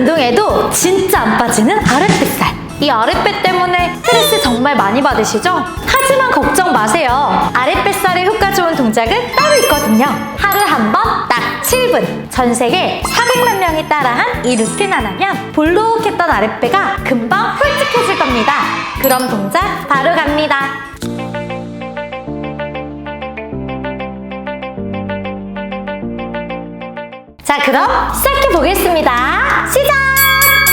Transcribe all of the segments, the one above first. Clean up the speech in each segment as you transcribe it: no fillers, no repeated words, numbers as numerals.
운동에도 진짜 안 빠지는 아랫뱃살. 이 아랫배 때문에 스트레스 정말 많이 받으시죠? 하지만 걱정 마세요. 아랫뱃살에 효과 좋은 동작은 따로 있거든요. 하루 한 번 딱 7분. 전 세계 400만 명이 따라한 이 루틴 하나면 볼록했던 아랫배가 금방 홀쭉해질 겁니다. 그럼 동작 바로 갑니다. 자, 그럼 시작해 보겠습니다. 시작!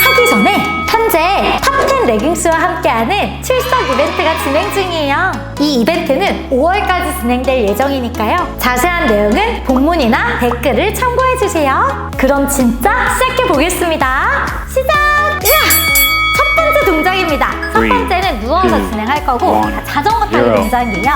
하기 전에 현재 탑10 레깅스와 함께하는 출석 이벤트가 진행 중이에요. 이 이벤트는 5월까지 진행될 예정이니까요. 자세한 내용은 본문이나 댓글을 참고해주세요. 그럼 진짜 시작해 보겠습니다. 시작! 첫 번째 동작입니다. 첫 번째는 누워서 진행할 거고 자전거 타기 동작이에요.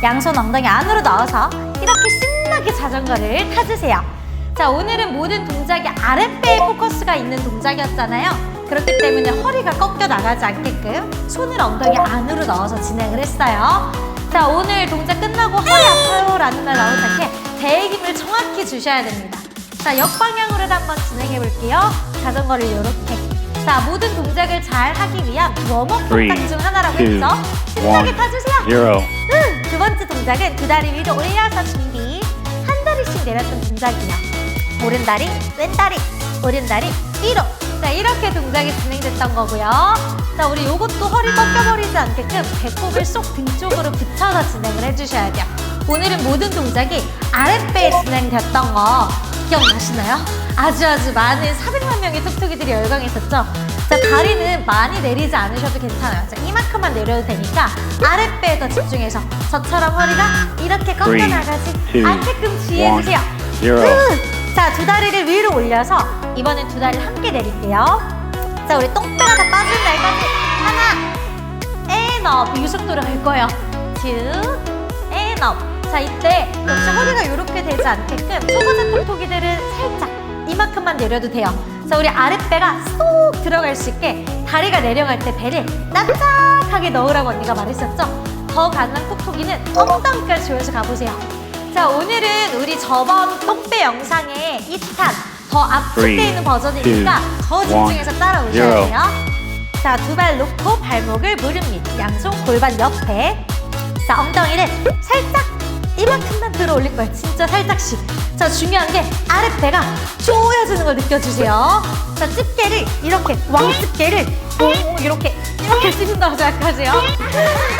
양손 엉덩이 안으로 넣어서 이렇게 신나게 자전거를 타주세요. 자, 오늘은 모든 동작이 아랫배에 포커스가 있는 동작이었잖아요. 그렇기 때문에 허리가 꺾여 나가지 않게끔 손을 엉덩이 안으로 넣어서 진행을 했어요. 자, 오늘 동작 끝나고 허리 아파요 라는 말 나오지 않게 배의 힘을 정확히 주셔야 됩니다. 자, 역방향으로 한번 진행해 볼게요. 자전거를 이렇게. 자, 모든 동작을 잘 하기 위한 웜업 동작 중 하나라고 했죠. 신나게 타주세요. 두 번째 동작은 두 다리 위로 올려서 준비. 한 다리씩 내렸던 동작이에요. 오른다리, 왼다리, 오른다리, 위로. 자, 이렇게 동작이 진행됐던 거고요. 자, 우리 요것도 허리 꺾여버리지 않게끔 배꼽을 쏙 등 쪽으로 붙여서 진행을 해주셔야 돼요. 오늘은 모든 동작이 아랫배에 진행됐던 거 기억나시나요? 아주 많은 400만 명의 톡톡이들이 열광했었죠? 자, 다리는 많이 내리지 않으셔도 괜찮아요. 자, 이만큼만 내려도 되니까 아랫배에 더 집중해서 저처럼 허리가 이렇게 꺾여나가지 않게끔 주의해주세요. 자, 두 다리를 위로 올려서 이번엔 두 다리를 함께 내릴게요. 자, 우리 똥배가 다 빠진 날까지 하나, 앤업. 이 속도로 갈 거예요. 투, 앤업. 자, 이때 역시 허리가 이렇게 되지 않게끔 초보자 톡톡이들은 살짝 이만큼만 내려도 돼요. 자, 우리 아랫배가 쏙 들어갈 수 있게 다리가 내려갈 때 배를 납작하게 넣으라고 언니가 말했었죠? 더 가능한 톡톡이는 엉덩이까지 조여서 가보세요. 자, 오늘은 우리 저번 똥배 영상의 2탄 더 압축되어 있는 버전이니까 더 집중해서 따라오셔야 돼요. 자, 두 발 놓고 발목을 무릎 밑, 양손 골반 옆에. 자, 엉덩이를 살짝 이만큼만 들어 올릴 거예요. 진짜 살짝씩. 자, 중요한 게 아랫배가 조여지는 걸 느껴주세요. 자, 집게를 이렇게 왕집게를 이렇게 씹는다고 생각하세요.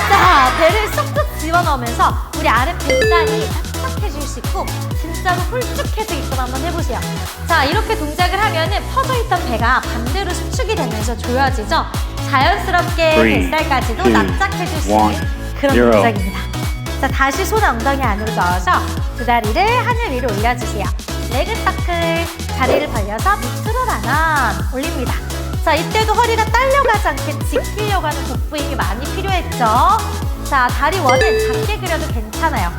자, 배를 쏙쏙 집어넣으면서 우리 아랫배살이 딱딱해질 수 있고 진짜로 홀쭉해지게끔 한번 해보세요. 자, 이렇게 동작을 하면은 퍼져있던 배가 반대로 수축이 되면서 조여지죠. 자연스럽게 뱃살까지도 납작해질 수 있는 그런 동작입니다. 자, 다시 손 엉덩이 안으로 넣어서 두 다리를 하늘 위로 올려주세요. 레그 서클, 다리를 벌려서 밑으로 나눠 올립니다. 자, 이때도 허리가 딸려가지 않게 지키려고 하는 복부 힘이 많이 필요했죠. 자, 다리 원은 작게 그려도 괜찮아요.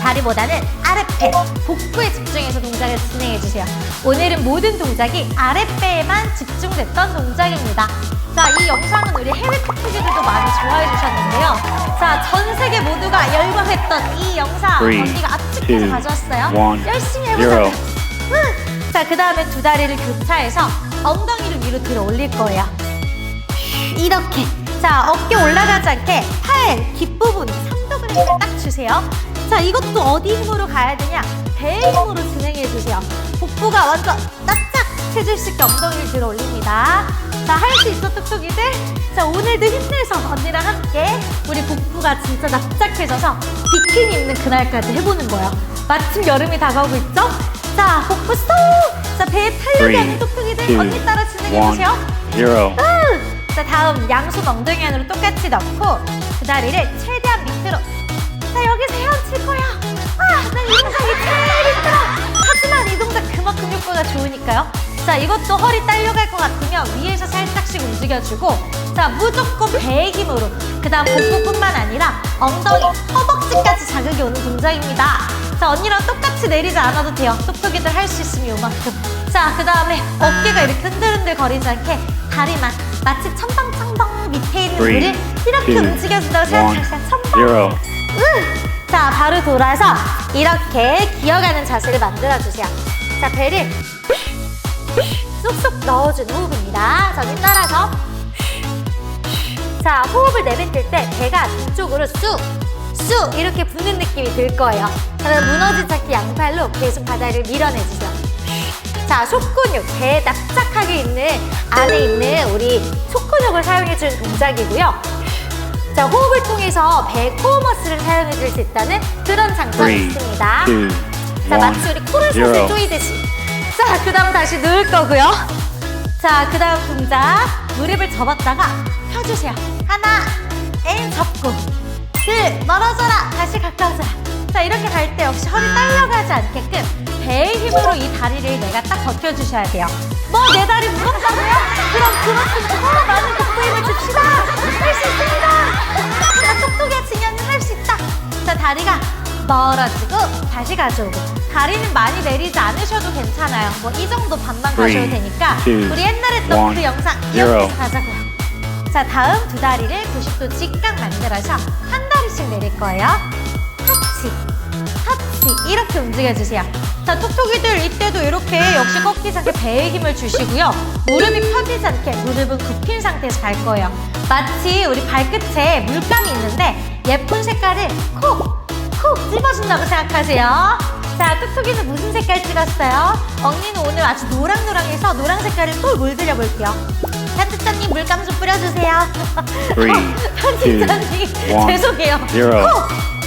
다리보다는 아랫배, 복부에 집중해서 동작을 진행해주세요. 오늘은 모든 동작이 아랫배에만 집중됐던 동작입니다. 자, 이 영상은 우리 해외 톡톡이들도 많이 좋아해 주셨는데요. 자, 전 세계 모두가 열광했던 이 영상 언니가 압축해서 가져왔어요. 열심히 해보자고요. 자, 그 다음에 두 다리를 교차해서 엉덩이를 위로 들어 올릴 거예요. 이렇게. 자, 어깨 올라가지 않게 팔 뒷부분 삼두근을 딱 주세요. 자, 이것도 어디 힘으로 가야 되냐? 배 힘으로 진행해 주세요. 복부가 완전 납작해질 수 있게 엉덩이를 들어 올립니다. 자, 할 수 있어 톡톡이들. 자, 오늘도 힘내서 언니랑 함께 우리 복부가 진짜 납작해져서 비키니 입는 그날까지 해보는 거예요. 마침 여름이 다가오고 있죠? 자, 복부 쏙! 자, 배에 탄력이 없는 톡톡이들 언니 따라 진행해보세요. 자, 다음 양손 엉덩이 안으로 똑같이 넣고 그 다리를 최대한 밑으로. 자, 여기서 헤엄칠 거야. 난 이 동작이 제일 힘들어. 하지만 이 동작 그만큼 효과가 좋으니까요. 자, 이것도 허리 딸려갈 것 같으면 위에서 살짝씩 움직여주고, 자, 무조건 배의 힘으로. 그 다음 복부뿐만 아니라 엉덩이, 허벅지까지 자극이 오는 동작입니다. 자, 언니랑 똑같이 내리지 않아도 돼요. 톡톡이들 할 수 있으면 요만큼. 자, 그 다음에 어깨가 이렇게 흔들흔들 거리지 않게 다리만 마치 첨벙첨벙 밑에 있는 물을 이렇게 움직여준다고 생각하시면 첨벙. 자, 바로 돌아서 이렇게 기어가는 자세를 만들어주세요. 자, 배를 쏙쏙 넣어주는 호흡입니다. 저는 따라서 자, 호흡을 내뱉을 때 배가 뒤쪽으로 쑥 이렇게 붓는 느낌이 들 거예요. 그러면 무너지지 않게 양팔로 계속 바닥을 밀어내주세요. 자, 속근육, 배에 납작하게 있는 안에 있는 우리 속근육을 사용해주는 동작이고요. 자, 호흡을 통해서 배 코어 머슬을 사용해줄 수 있다는 그런 장점이 있습니다. 자, 마치 우리 코를 슬슬 조이듯이. 자, 그 다음 다시 누울 거고요. 자, 그 다음 동작 무릎을 접었다가 펴주세요. 하나, 접고 둘, 멀어져라. 다시 가까워져라. 자, 이렇게 갈 때 역시 허리 딸려가지 않게끔 배의 힘으로 이 다리를 내가 딱 버텨주셔야 돼요. 뭐 내 다리 무겁다고요? 그럼 그만큼 더 많은 복부 힘을 줍시다. 할 수 있습니다. 자, 똑똑해지면 할 수 있다. 자, 다리가 멀어지고 다시 가져오고. 다리는 많이 내리지 않으셔도 괜찮아요. 뭐 이 정도 반만 가셔도 되니까 우리 옛날에 했던 그 영상 기억해서 가자고요. 자, 다음 두 다리를 90도 직각 만들어서 한 다리씩 내릴 거예요. 터치 이렇게 움직여주세요. 자, 톡톡이들 이때도 이렇게 역시 꺾이지 않게 배에 힘을 주시고요. 무릎이 펴지지 않게 무릎은 굽힌 상태에서 갈 거예요. 마치 우리 발끝에 물감이 있는데 예쁜 색깔을 콕 찝어준다고 생각하세요. 자, 톡톡이는 무슨 색깔 찍었어요? 언니는 오늘 아주 노랑노랑해서 노랑 색깔을 또 물들여 볼게요. 편집자님 물감 좀 뿌려주세요. 편집자님 죄송해요.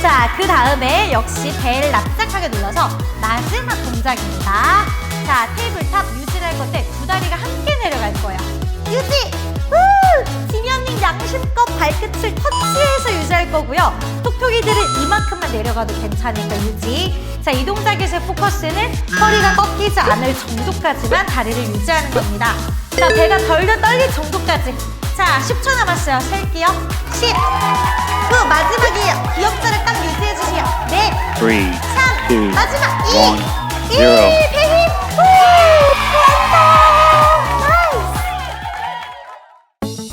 자, 그 다음에 역시 배를 납작하게 눌러서 마지막 동작입니다. 자, 테이블탑 유지를 할 건데 두 다리가 함께 내려갈 거예요. 유지! 지면님 양심껏 발끝을 터치해서 유지할 거고요. 톡톡이들은 이만큼만 내려가도 괜찮으니까 유지. 자, 이 동작에서의 포커스는 허리가 꺾이지 않을 정도까지만 다리를 유지하는 겁니다. 자, 배가 덜덜 떨릴 정도까지. 자, 10초 남았어요. 셀게요. 10, 9, 마지막이에요. 기억자를 딱 유지해주세요. 네, 3, 2, 마지막 2, 1, 배힘! 완성!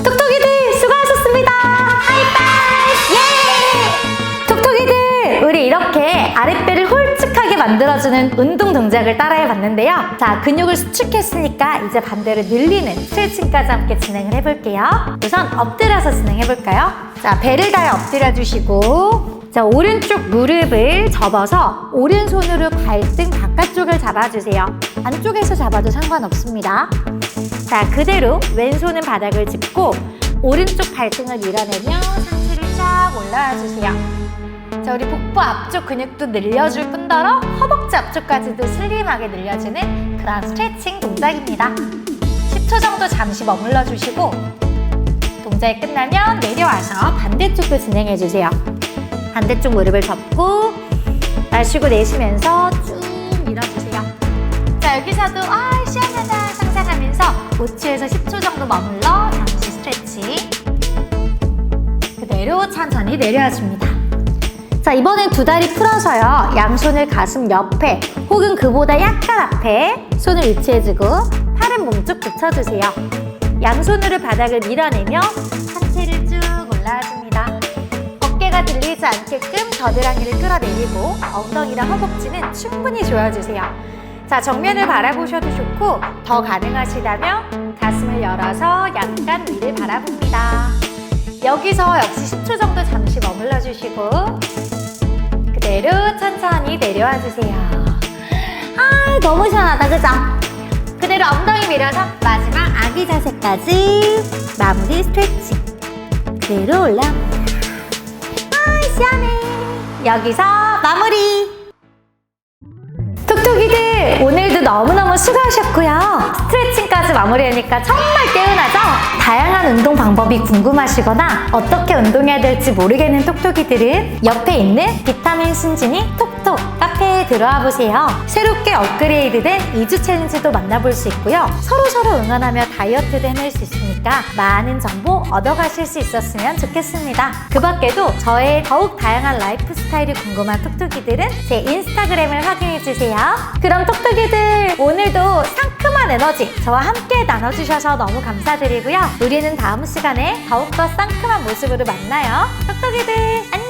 톡톡이들 수고하셨습니다. 하이파이브! 예! 톡톡이들, 우리 이렇게 아랫배를 홀쭉하게 만들어주는 운동 동작을 따라해봤는데요. 자, 근육을 수축했으니까 이제 반대로 늘리는 스트레칭까지 함께 진행을 해볼게요. 우선 엎드려서 진행해볼까요? 자, 배를 다해 엎드려주시고, 자, 오른쪽 무릎을 접어서 오른손으로 발등 바깥쪽을 잡아주세요. 안쪽에서 잡아도 상관없습니다. 자, 그대로 왼손은 바닥을 짚고 오른쪽 발등을 밀어내며 상체를 쫙 올라와주세요. 자, 우리 복부 앞쪽 근육도 늘려줄 뿐더러 허벅지 앞쪽까지도 슬림하게 늘려주는 그런 스트레칭 동작입니다. 10초 정도 잠시 머물러 주시고 동작이 끝나면 내려와서 반대쪽도 진행해주세요. 반대쪽 무릎을 접고 마시고 내쉬면서 쭉 밀어주세요. 자, 여기서도 시원하다 상상하면서 5초에서 10초 정도 머물러 잠시 스트레칭. 그대로 천천히 내려와줍니다. 자, 이번엔 두 다리 풀어서요. 양손을 가슴 옆에 혹은 그보다 약간 앞에 손을 위치해주고 팔은 몸쪽 붙여주세요. 양손으로 바닥을 밀어내며 상체를 쭉 올라와줍니다. 어깨가 들리지 않게끔 겨드랑이를 끌어내리고 엉덩이랑 허벅지는 충분히 조여주세요. 자, 정면을 바라보셔도 좋고 더 가능하시다면 가슴을 열어서 약간 위를 바라봅니다. 여기서 역시 10초 정도 잠시 머물러 주시고 그대로 천천히 내려와 주세요. 너무 시원하다, 그죠? 그대로 엉덩이 밀어서 마지막 아기 자세까지 마무리 스트레칭. 그대로 올라옵니다. 시원해. 여기서 마무리. 톡톡이들, 오늘도 너무너무 수고하셨고요. 스트레칭까지 마무리하니까 정말 개운하죠? 다양한 운동 방법이 궁금하시거나 어떻게 운동해야 될지 모르겠는 톡톡이들은 옆에 있는 비타민 순진이 톡톡 카페에 들어와 보세요. 새롭게 업그레이드된 2주 챌린지도 만나볼 수 있고요. 서로서로 응원하며 다이어트도 해낼 수 있으니까 많은 정보 얻어가실 수 있었으면 좋겠습니다. 그 밖에도 저의 더욱 다양한 라이프 스타일이 궁금한 톡톡이들은 제 인스타그램을 확인해주세요. 그럼 톡톡이들, 오늘도 상큼한 에너지 저와 함께 나눠주셔서 너무 감사드리고요. 우리는 다음 시간에 더욱더 상큼한 모습으로 만나요. 톡톡이들, 안녕!